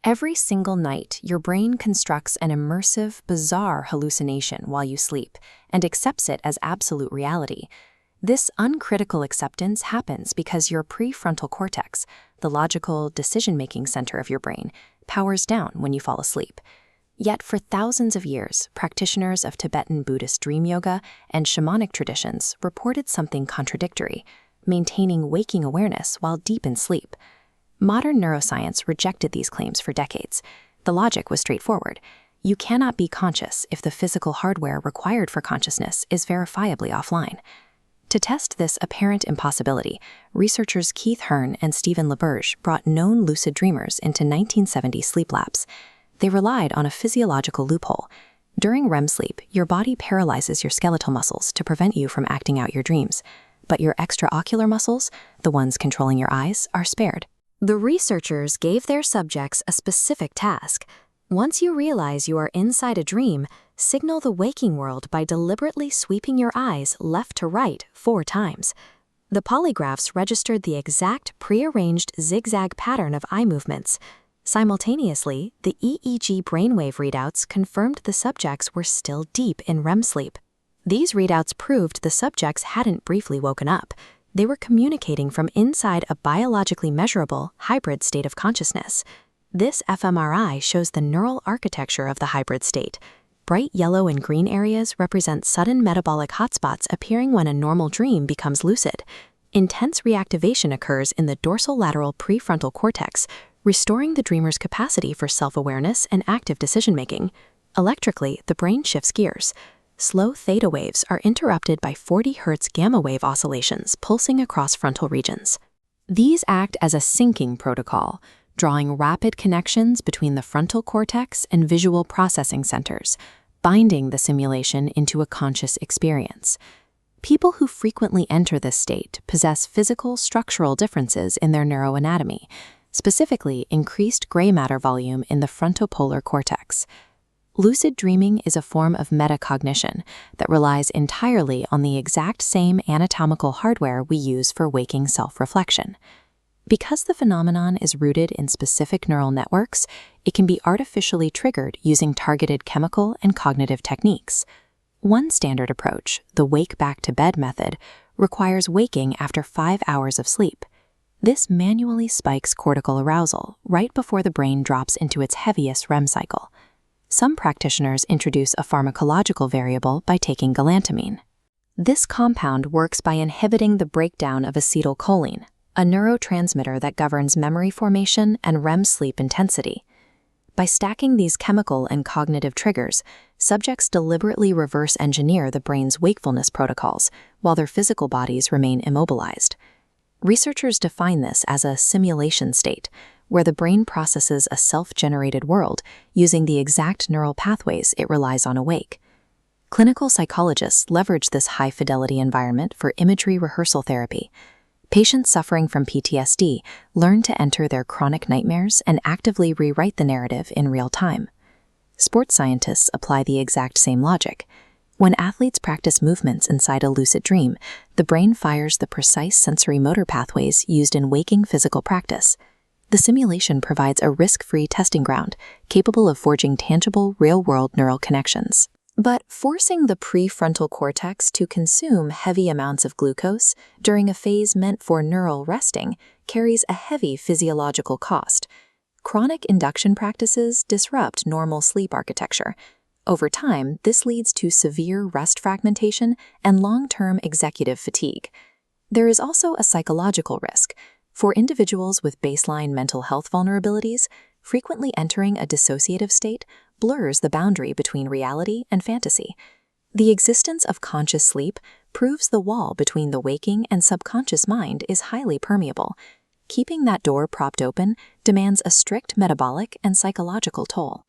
Every single night, your brain constructs an immersive, bizarre hallucination while you sleep and accepts it as absolute reality. This uncritical acceptance happens because your prefrontal cortex, the logical, decision-making center of your brain, powers down when you fall asleep. Yet for thousands of years, practitioners of Tibetan Buddhist dream yoga and shamanic traditions reported something contradictory, maintaining waking awareness while deep in sleep. Modern neuroscience rejected these claims for decades. The logic was straightforward. You cannot be conscious if the physical hardware required for consciousness is verifiably offline. To test this apparent impossibility, researchers Keith Hearn and Stephen LaBerge brought known lucid dreamers into 1970 sleep labs. They relied on a physiological loophole. During REM sleep, your body paralyzes your skeletal muscles to prevent you from acting out your dreams. But your extraocular muscles, the ones controlling your eyes, are spared. The researchers gave their subjects a specific task. Once you realize you are inside a dream, signal the waking world by deliberately sweeping your eyes left to right 4 times. The polygraphs registered the exact prearranged zigzag pattern of eye movements. Simultaneously, the EEG brainwave readouts confirmed the subjects were still deep in REM sleep. These readouts proved the subjects hadn't briefly woken up. They were communicating from inside a biologically measurable, hybrid state of consciousness. This fMRI shows the neural architecture of the hybrid state. Bright yellow and green areas represent sudden metabolic hotspots appearing when a normal dream becomes lucid. Intense reactivation occurs in the dorsolateral prefrontal cortex, restoring the dreamer's capacity for self-awareness and active decision-making. Electrically, the brain shifts gears. Slow theta waves are interrupted by 40 Hz gamma wave oscillations pulsing across frontal regions. These act as a syncing protocol, drawing rapid connections between the frontal cortex and visual processing centers, binding the simulation into a conscious experience. People who frequently enter this state possess physical structural differences in their neuroanatomy, specifically increased gray matter volume in the frontopolar cortex. Lucid dreaming is a form of metacognition that relies entirely on the exact same anatomical hardware we use for waking self-reflection. Because the phenomenon is rooted in specific neural networks, it can be artificially triggered using targeted chemical and cognitive techniques. One standard approach, the wake-back-to-bed method, requires waking after 5 hours of sleep. This manually spikes cortical arousal right before the brain drops into its heaviest REM cycle. Some practitioners introduce a pharmacological variable by taking galantamine. This compound works by inhibiting the breakdown of acetylcholine, a neurotransmitter that governs memory formation and REM sleep intensity. By stacking these chemical and cognitive triggers, subjects deliberately reverse engineer the brain's wakefulness protocols while their physical bodies remain immobilized. Researchers define this as a simulation state, where the brain processes a self-generated world using the exact neural pathways it relies on awake. Clinical psychologists leverage this high-fidelity environment for imagery rehearsal therapy. Patients suffering from PTSD learn to enter their chronic nightmares and actively rewrite the narrative in real time. Sports scientists apply the exact same logic. When athletes practice movements inside a lucid dream, the brain fires the precise sensory motor pathways used in waking physical practice. The simulation provides a risk-free testing ground, capable of forging tangible, real-world neural connections. But forcing the prefrontal cortex to consume heavy amounts of glucose during a phase meant for neural resting carries a heavy physiological cost. Chronic induction practices disrupt normal sleep architecture. Over time, this leads to severe rest fragmentation and long-term executive fatigue. There is also a psychological risk. For individuals with baseline mental health vulnerabilities, frequently entering a dissociative state blurs the boundary between reality and fantasy. The existence of conscious sleep proves the wall between the waking and subconscious mind is highly permeable. Keeping that door propped open demands a strict metabolic and psychological toll.